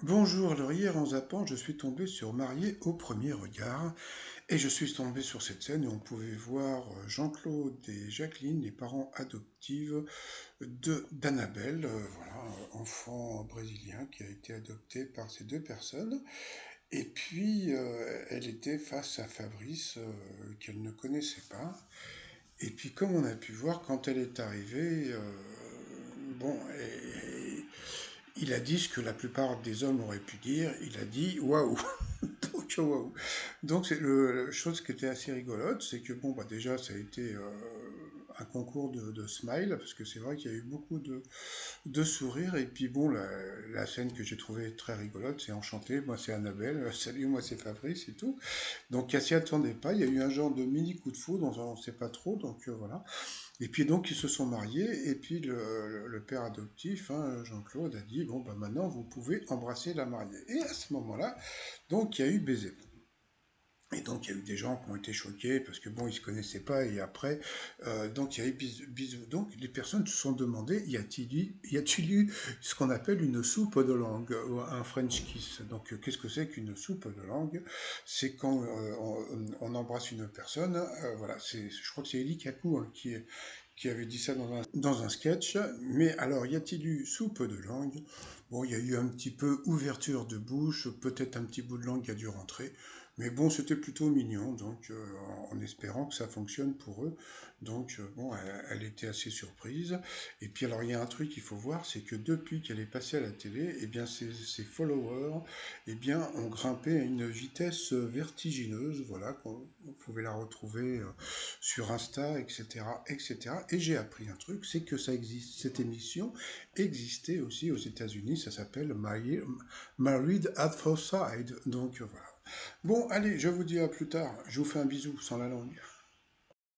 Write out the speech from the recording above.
Bonjour, alors hier en zappant, je suis tombé sur Marié au premier regard et je suis tombé sur cette scène où on pouvait voir Jean-Claude et Jacqueline, les parents adoptifs de d'Annabelle, voilà, enfant brésilien qui a été adopté par ces deux personnes. Et puis elle était face à Fabrice qu'elle ne connaissait pas. Et puis comme on a pu voir quand elle est arrivée, bon, il a dit ce que la plupart des hommes auraient pu dire, il a dit waouh. Donc, waouh. Donc c'est la chose qui était assez rigolote, c'est que bon bah déjà ça a été un concours de smile, parce que c'est vrai qu'il y a eu beaucoup de sourires, et puis bon la scène que j'ai trouvée très rigolote, c'est Enchanté, moi c'est Annabelle, salut moi c'est Fabrice et tout. Donc elle s'y attendait pas, il y a eu un genre de mini coup de foudre, on ne sait pas trop, donc voilà. Et puis donc ils se sont mariés, et puis le père adoptif, hein, Jean-Claude, a dit, bon bah maintenant vous pouvez embrasser la mariée. Et à ce moment-là, donc il y a eu baiser. Et donc il y a eu des gens qui ont été choqués parce que bon ils se connaissaient pas, et après donc il y a eu bisous. Donc les personnes se sont demandé, y a-t-il eu ce qu'on appelle une soupe de langue, ou un French kiss. Donc qu'est-ce que c'est qu'une soupe de langue? C'est quand on embrasse une personne, voilà, je crois que c'est Eli Kaku, hein, qui avait dit ça dans un sketch. Mais alors, y a-t-il eu soupe de langue? Bon, il y a eu un petit peu ouverture de bouche, peut-être un petit bout de langue qui a dû rentrer. Mais bon, c'était plutôt mignon, donc en espérant que ça fonctionne pour eux. Donc bon, elle était assez surprise. Et puis alors, il y a un truc qu'il faut voir, c'est que depuis qu'elle est passée à la télé, eh bien ses followers, eh bien, ont grimpé à une vitesse vertigineuse. Voilà, vous pouvez la retrouver sur Insta, etc., etc. Et j'ai appris un truc, c'est que ça existe. Cette émission existait aussi aux États-Unis. Ça s'appelle Married at First Sight. Donc voilà. Bon, allez, je vous dis à plus tard. Je vous fais un bisou sans la langue.